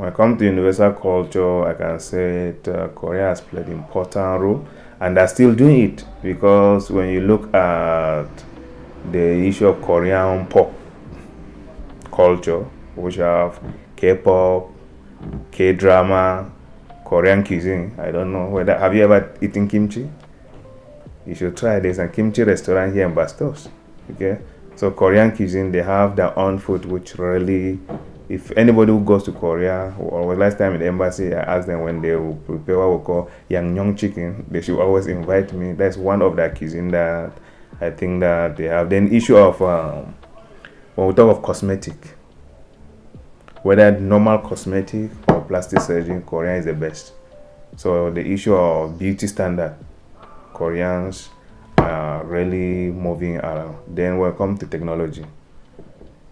When it comes to universal culture, I can say that Korea has played an important role, and they're still doing it because when you look at the issue of Korean pop culture, which have K-pop, K-drama, Korean cuisine. I don't know whether have you ever eaten kimchi? You should try. There's a kimchi restaurant here in Bastos. Okay, so Korean cuisine, they have their own food, which really, if anybody who goes to Korea or last time in the embassy, I asked them when they will prepare what we call yangnyeong chicken. They should always invite me. That's one of their cuisine that I think that they have. Then issue of when we talk of cosmetic, whether normal cosmetic or plastic surgery, Korea is the best. So the issue of beauty standard, Koreans are really moving around. Then when it comes to technology,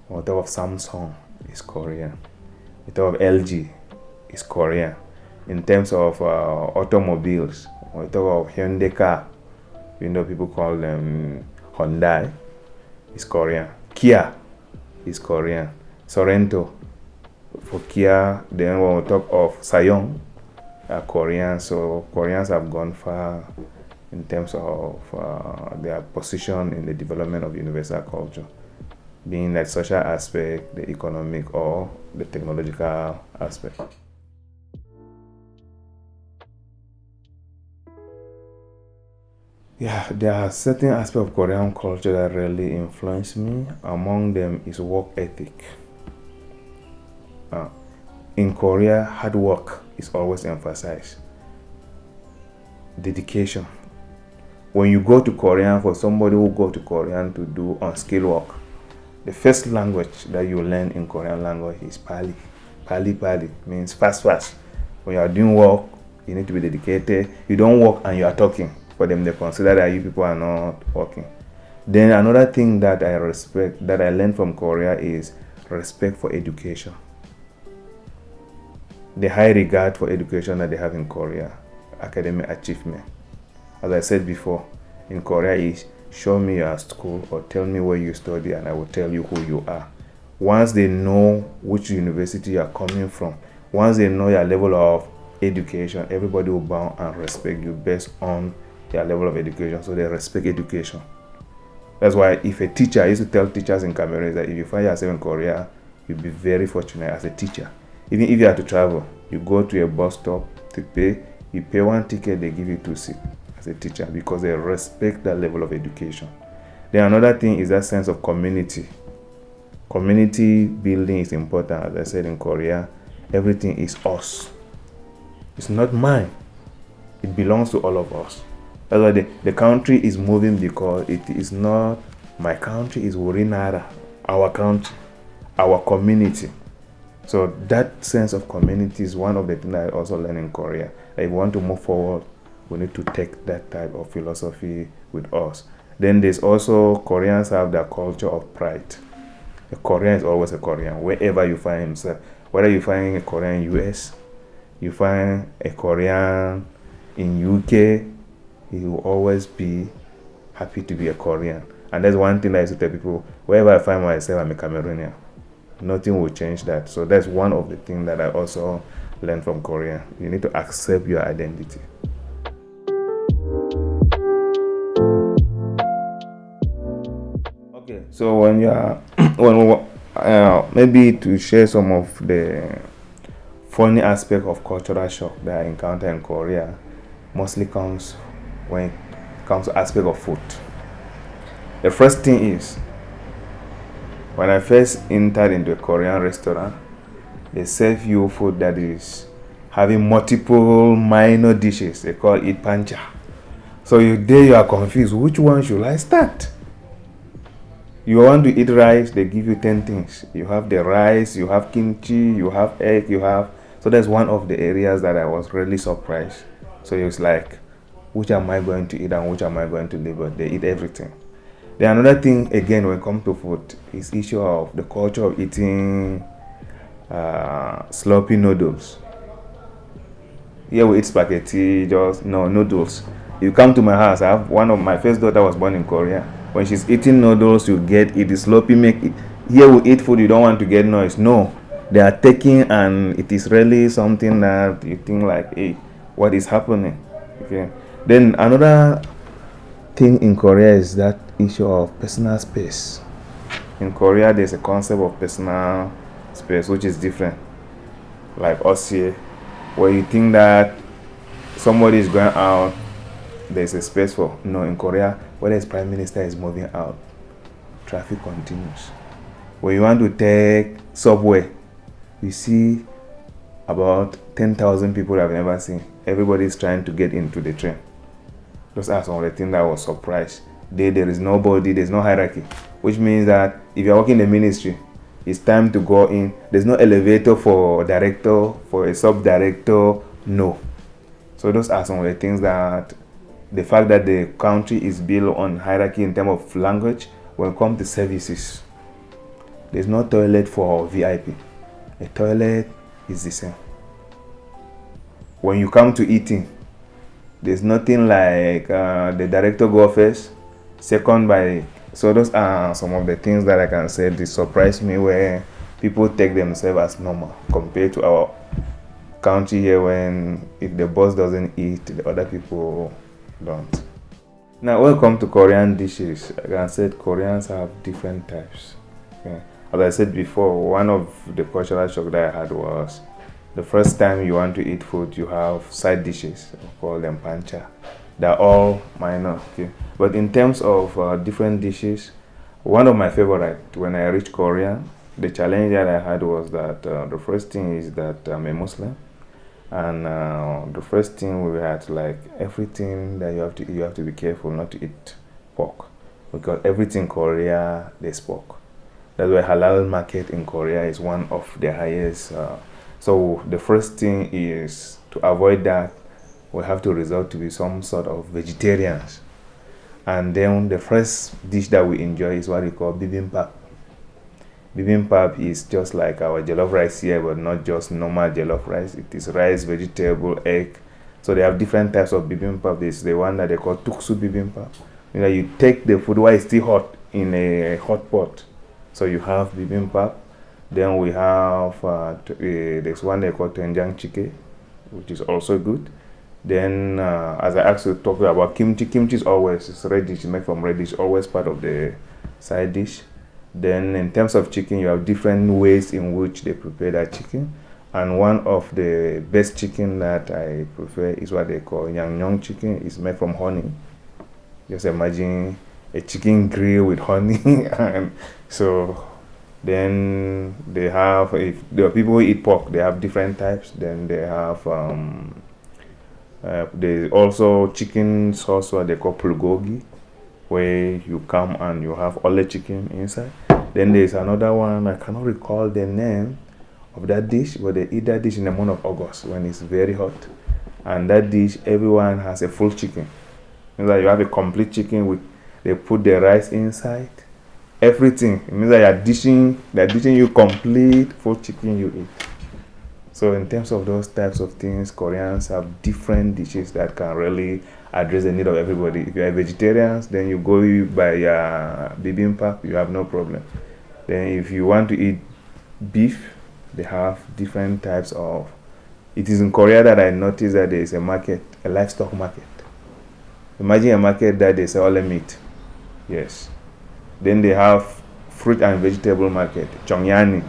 when we talk of Samsung, it's Korean. We talk of LG, it's Korean. In terms of automobiles, when we talk of Hyundai car, people call them Hyundai, it's Korean. Kia is Korean. Sorento for Kia. Then when we talk of Sanyong, Korean. So Koreans have gone far in terms of their position in the development of universal culture, being that social aspect, the economic, or the technological aspect. Yeah, there are certain aspects of Korean culture that really influence me. Among them is work ethic. In Korea, hard work is always emphasized. Dedication. When you go to Korean, for somebody who go to Korean to do unskilled work, the first language that you learn in Korean language is Pali. Pali means fast. When you are doing work, you need to be dedicated. You don't work and you are talking. For them, they consider that you people are not working. Then another thing that I respect, that I learned from Korea, is respect for education. The high regard for education that they have in Korea, academic achievement. As I said before, in Korea is show me your school or tell me where you study and I will tell you who you are. Once they know which university you are coming from, once they know your level of education, everybody will bow and respect you based on their level of education. So they respect education. That's why if a teacher, I used to tell teachers in Cameroon that if you find yourself in Korea, you'll be very fortunate as a teacher. Even if you have to travel, you go to a bus stop to pay, you pay one ticket, they give you 2 seats as a teacher because they respect that level of education. Then another thing is that sense of community. Community building is important. As I said, in Korea, everything is us. It's not mine. It belongs to all of us. That's why the country is moving, because it is not my country, it's Wurinara, our country, our community. So that sense of community is one of the things that I also learned in Korea. If we want to move forward, we need to take that type of philosophy with us. Then there's also, Koreans have their culture of pride. A Korean is always a Korean, wherever you find himself. Whether you find a Korean in US, you find a Korean in UK, he will always be happy to be a Korean. And that's one thing that I used to tell people, wherever I find myself, I'm a Cameroonian. Nothing will change that. So that's one of the things that I also learned from Korea. You need to accept your identity. Okay, so when you are, maybe to share some of the funny aspect of cultural shock that I encounter in Korea, mostly comes when it comes to aspect of food. The first thing is, when I first entered into a Korean restaurant, they serve you food that is having multiple minor dishes. They call it pancha. So you are confused. Which one should I start? You want to eat rice, they give you 10 things. You have the rice, you have kimchi, you have egg, you have... So that's one of the areas that I was really surprised. So it's like, which am I going to eat and which am I going to leave? But they eat everything. Then another thing, again, when it comes to food, is issue of the culture of eating sloppy noodles. Here we eat spaghetti, noodles. You come to my house, I have one of my first daughter was born in Korea. When she's eating noodles, you get it is sloppy, make it. Here we eat food, you don't want to get noise. No, they are taking, and it is really something that you think like, hey, what is happening? Okay. Then another thing in Korea is that issue of personal space. In Korea, there's a concept of personal space which is different. Like us here, where you think that somebody is going out, there's a space for. No, in Korea, whether the prime minister is moving out, traffic continues. When you want to take subway, you see about 10,000 people I've never seen. Everybody's trying to get into the train. Those are some of the things that I was surprised. There is nobody, there's no hierarchy, which means that if you're working in the ministry, it's time to go in. There's no elevator for director, for a sub-director, no. So those are some of the things that, the fact that the country is built on hierarchy in terms of language, when it comes to services, there's no toilet for VIP. A toilet is the same. When you come to eating, there's nothing like the director go first, second by. So those are some of the things that I can say that surprised me, where people take themselves as normal compared to our country here, when if the boss doesn't eat, the other people don't. Now when it comes to Korean dishes, like I said, Koreans have different types. Okay. As I said before, one of the cultural shock that I had was the first time you want to eat food, you have side dishes, we call them pancha. They're all minor, okay. But in terms of different dishes, one of my favorite when I reached Korea, the challenge that I had was that the first thing is that I'm a Muslim, and the first thing we had, like everything that you have to be careful not to eat pork, because everything in Korea there's pork. That's why halal market in Korea is one of the highest. So the first thing is to avoid that, we have to resort to be some sort of vegetarians. And then the first dish that we enjoy is what we call bibimbap. Bibimbap is just like our jollof rice here, but not just normal jollof rice. It is rice, vegetable, egg. So they have different types of bibimbap. There's the one that they call tuksu bibimbap. You know, you take the food while it's still hot in a hot pot. So you have bibimbap. Then we have there's one they call doenjang chicken, which is also good. Then as I asked you to talk about kimchi, kimchi is always, it's radish, made from radish, always part of the side dish. Then in terms of chicken, you have different ways in which they prepare that chicken. And one of the best chicken that I prefer is what they call yangnyeong chicken. It's made from honey. Just imagine a chicken grill with honey. And so then they have, if there are people who eat pork, they have different types. Then they have there's also chicken sauce, what they call bulgogi, where you come and you have all the chicken inside. Then there's another one, I cannot recall the name of that dish, but they eat that dish in the month of August when it's very hot. And that dish, everyone has a full chicken. It means that you have a complete chicken with, they put the rice inside, everything. It means that they're dishing you complete full chicken you eat. So in terms of those types of things, Koreans have different dishes that can really address the need of everybody. If you're a vegetarian, then you go by bibimbap, you have no problem. Then if you want to eat beef, they have different types of. It is in Korea that I noticed that there is a market, a livestock market. Imagine a market that they sell all the meat. Yes. Then they have fruit and vegetable market, Chongyani.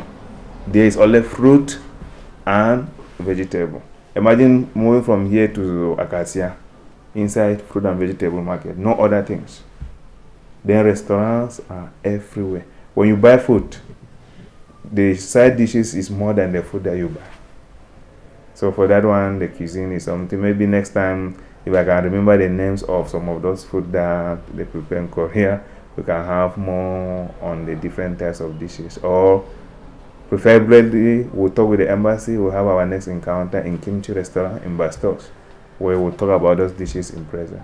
There is only fruit and vegetable. Imagine moving from here to Acacia, inside fruit and vegetable market, no other things. Then restaurants are everywhere. When you buy food, the side dishes is more than the food that you buy. So for that one, the cuisine is something. Maybe next time, if I can remember the names of some of those food that they prepare in Korea, we can have more on the different types of dishes. Or preferably, we'll talk with the embassy. We'll have our next encounter in Kimchi restaurant in Bastos, where we'll talk about those dishes in present.